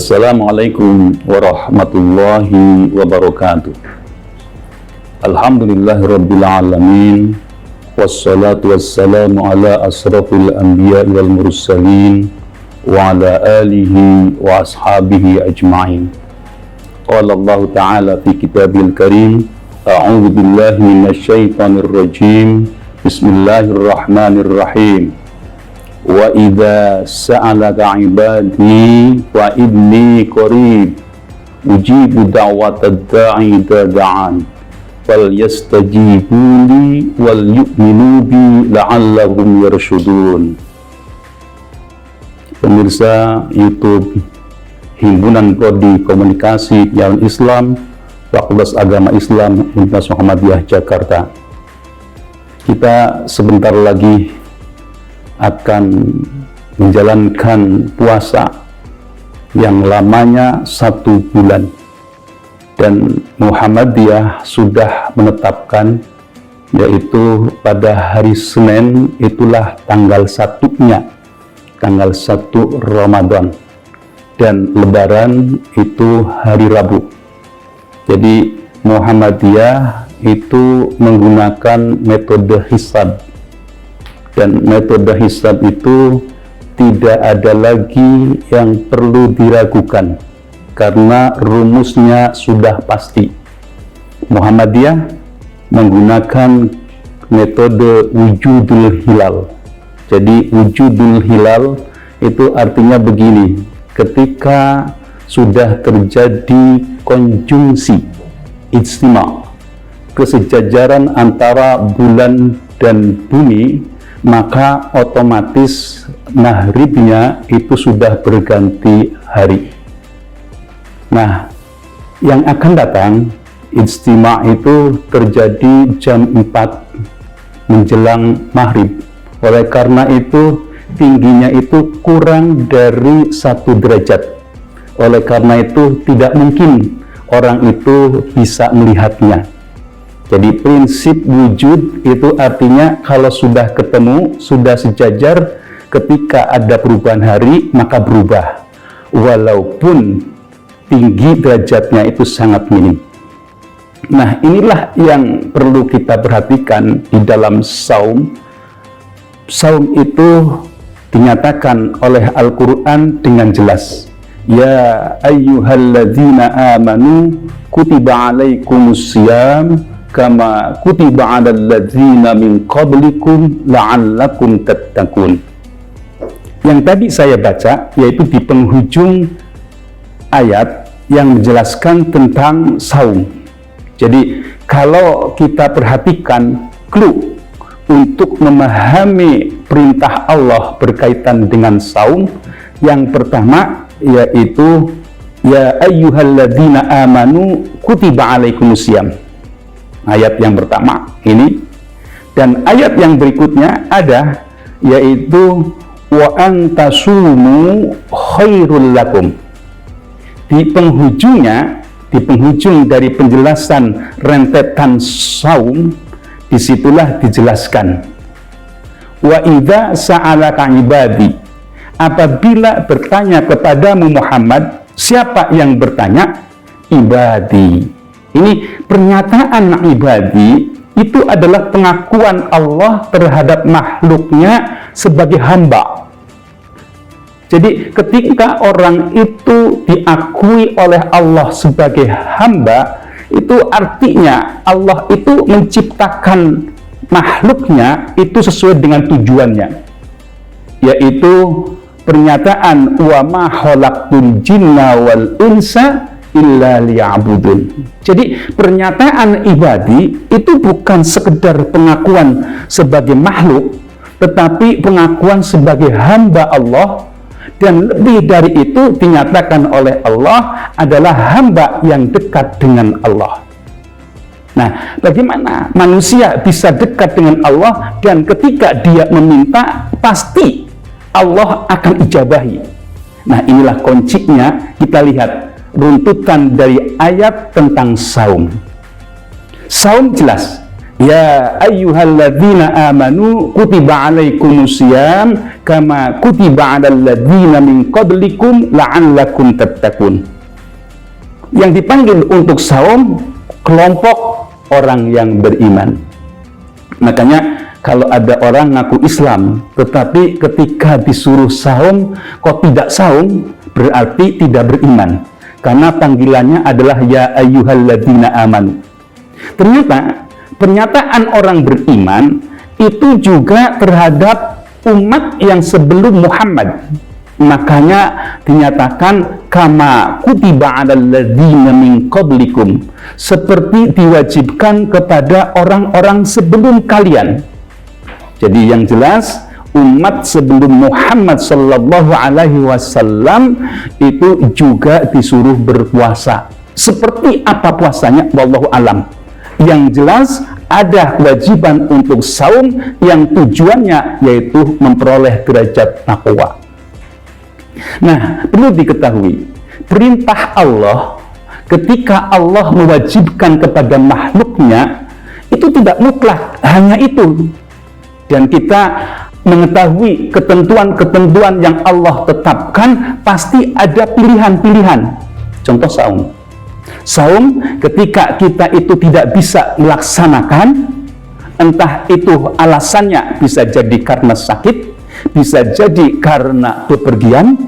Assalamualaikum warahmatullahi wabarakatuh. Alhamdulillahirabbil alamin. Wassalatu wassalamu ala asrafil anbiya wal mursalin wa ala alihi wa ashabihi ajma'in. Qala Allah ta'ala fi kitabil karim, a'udzu billahi minasyaitonir rajim. Bismillahirrahmanirrahim. Wa idza sa'alaka 'ibadi fa inni qarib ujibu da'watad da'i idza da'an fal yastajibu li wal yu'minu bi la'allahum yarshudun. Pemirsa YouTube Himpunan Prodi Komunikasi Jalan Islam Fakultas Agama Islam Universitas Muhammadiyah Jakarta, kita sebentar lagi akan menjalankan puasa yang lamanya 1 bulan, dan Muhammadiyah sudah menetapkan yaitu pada hari Senin itulah tanggal 1-nya, tanggal 1 Ramadan, dan Lebaran itu hari Rabu. Jadi Muhammadiyah itu menggunakan metode hisab, dan metode hisab itu tidak ada lagi yang perlu diragukan karena rumusnya sudah pasti. Muhammadiyah menggunakan metode wujudul hilal. Jadi wujudul hilal itu artinya begini: ketika sudah terjadi konjungsi ijtima, kesejajaran antara bulan dan bumi, maka otomatis maghribnya itu sudah berganti hari. Nah, yang akan datang ijtima itu terjadi jam 4 menjelang maghrib. Oleh karena itu tingginya itu kurang dari 1 derajat. Oleh karena itu tidak mungkin orang itu bisa melihatnya. Jadi prinsip wujud itu artinya kalau sudah ketemu, sudah sejajar, ketika ada perubahan hari maka berubah, walaupun tinggi derajatnya itu sangat minim. Nah, inilah yang perlu kita perhatikan di dalam saum. Saum itu dinyatakan oleh Al-Quran dengan jelas, ya ayyuhalladzina amanu kutiba alaikumusiyam kama kutiba 'alal ladzina min qablikum la'allakum tattaqun. Yang tadi saya baca yaitu di penghujung ayat yang menjelaskan tentang saum. Jadi kalau kita perhatikan clue untuk memahami perintah Allah berkaitan dengan saum, yang pertama yaitu ya ayyuhalladzina amanu kutiba alaikumusiyam. Ayat yang pertama ini, dan ayat yang berikutnya ada yaitu wa antasumu khairul lakum. Di penghujungnya, di penghujung dari penjelasan rentetan saum, disitulah dijelaskan wa idza sa'alaka ibadi, apabila bertanya kepadamu Muhammad. Siapa yang bertanya? Ibadi. Ini pernyataan ibadi itu adalah pengakuan Allah terhadap makhluknya sebagai hamba. Jadi ketika orang itu diakui oleh Allah sebagai hamba, itu artinya Allah itu menciptakan makhluknya itu sesuai dengan tujuannya, yaitu pernyataan wa ma khalaqtul jinna wal insa illa liya'budun. Jadi pernyataan ibadi itu bukan sekedar pengakuan sebagai makhluk, tetapi pengakuan sebagai hamba Allah, dan lebih dari itu dinyatakan oleh Allah adalah hamba yang dekat dengan Allah. Nah, bagaimana manusia bisa dekat dengan Allah, dan ketika dia meminta pasti Allah akan ijabahi. Nah, inilah kuncinya. Kita lihat runtutan dari ayat tentang saum. Saum jelas, Ya ayyuhalladzina amanu kutiba alaikumusiyam kama kutiba alal ladzina min qablikum la'allakum tattaqun. Yang dipanggil untuk saum kelompok orang yang beriman. Makanya kalau ada orang ngaku Islam tetapi ketika disuruh saum kok tidak saum, berarti tidak beriman. Karena panggilannya adalah ya ayyuhalladzina amanu. Ternyata pernyataan orang beriman itu juga terhadap umat yang sebelum Muhammad. Makanya dinyatakan kama kutiba 'alal ladzina min qablikum, seperti diwajibkan kepada orang-orang sebelum kalian. Jadi yang jelas umat sebelum Muhammad sallallahu alaihi wasallam itu juga disuruh berpuasa. Seperti apa puasanya wallahu alam. Yang jelas ada kewajiban untuk saum yang tujuannya yaitu memperoleh derajat takwa. Nah, perlu diketahui, perintah Allah ketika Allah mewajibkan kepada makhluknya itu tidak mutlak, hanya itu. Dan kita mengetahui ketentuan-ketentuan yang Allah tetapkan pasti ada pilihan-pilihan. Contoh saum. Saum ketika kita itu tidak bisa melaksanakan, entah itu alasannya bisa jadi karena sakit, bisa jadi karena bepergian,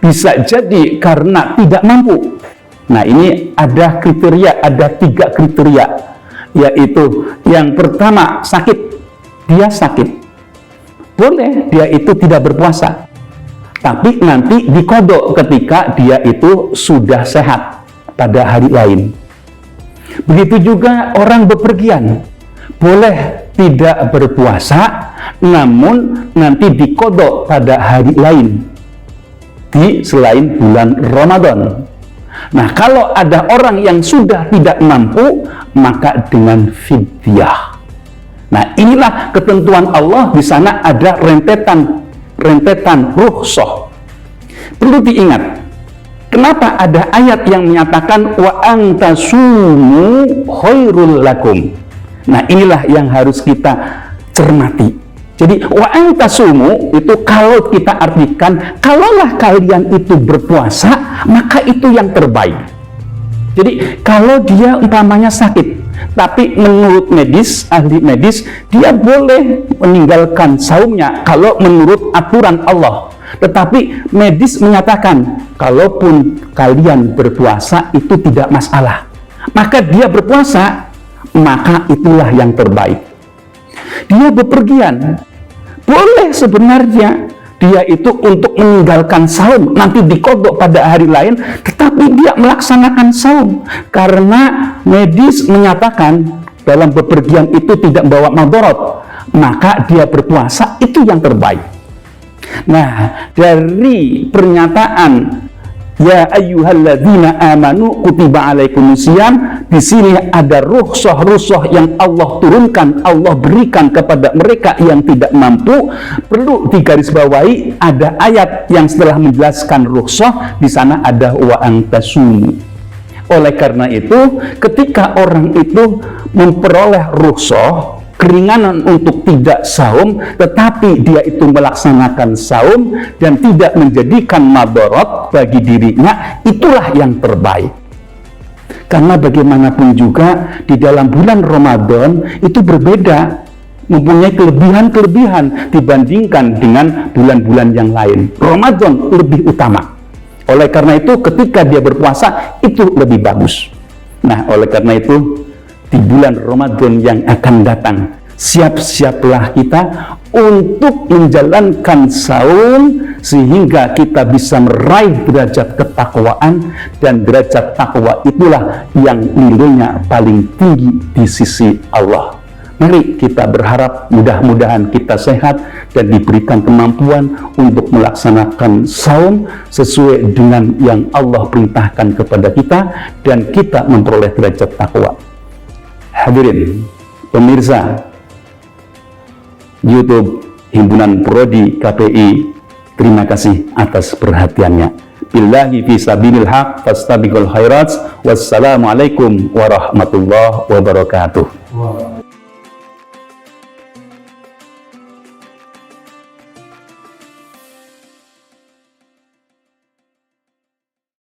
bisa jadi karena tidak mampu. Nah, ini ada kriteria, ada 3 kriteria, yaitu yang pertama sakit. Dia sakit, boleh dia itu tidak berpuasa, tapi nanti dikodok ketika dia itu sudah sehat pada hari lain. Begitu juga orang bepergian, boleh tidak berpuasa, namun nanti dikodok pada hari lain di selain bulan Ramadan. Nah, kalau ada orang yang sudah tidak mampu, maka dengan fidyah. Nah, inilah ketentuan Allah. Di sana ada rentetan rukhsah. Perlu diingat, kenapa ada ayat yang menyatakan wa antasumu khairul lakum. Nah, inilah yang harus kita cermati. Jadi wa antasumu itu kalau kita artikan, kalaulah kalian itu berpuasa, maka itu yang terbaik. Jadi kalau dia umpamanya sakit, tapi menurut medis, ahli medis, dia boleh meninggalkan saumnya kalau menurut aturan Allah. Tetapi medis menyatakan, kalaupun kalian berpuasa itu tidak masalah, maka dia berpuasa, maka itulah yang terbaik. Dia bepergian, boleh sebenarnya dia itu untuk meninggalkan saum, nanti dikodok pada hari lain, tetapi dia melaksanakan saum karena medis menyatakan dalam bepergian itu tidak membawa madarat, maka dia berpuasa, itu yang terbaik. Nah, dari pernyataan ya ayyuhalladzina amanu kutiba alaikumusiyam, di sini ada rukhsah yang Allah turunkan, Allah berikan kepada mereka yang tidak mampu. Perlu digarisbawahi, ada ayat yang setelah menjelaskan rukhsah, di sana ada wa antasumu. Oleh karena itu, ketika orang itu memperoleh rukhsah, keringanan untuk tidak saum, tetapi dia itu melaksanakan saum dan tidak menjadikan madarat bagi dirinya, itulah yang terbaik. Karena bagaimanapun juga di dalam bulan Ramadan itu berbeda, mempunyai kelebihan-kelebihan dibandingkan dengan bulan-bulan yang lain. Ramadan lebih utama. Oleh karena itu ketika dia berpuasa itu lebih bagus. Nah, oleh karena itu di bulan Ramadan yang akan datang, siap-siaplah kita untuk menjalankan saum sehingga kita bisa meraih derajat ketakwaan, dan derajat takwa itulah yang nilainya paling tinggi di sisi Allah. Mari kita berharap mudah-mudahan kita sehat dan diberikan kemampuan untuk melaksanakan saum sesuai dengan yang Allah perintahkan kepada kita, dan kita memperoleh derajat takwa. Hadirin pemirsa YouTube Himpunan Prodi KPI, terima kasih atas perhatiannya. Billahi fi sabilil haq fastabiqul khairat. Wassalamualaikum warahmatullahi wabarakatuh.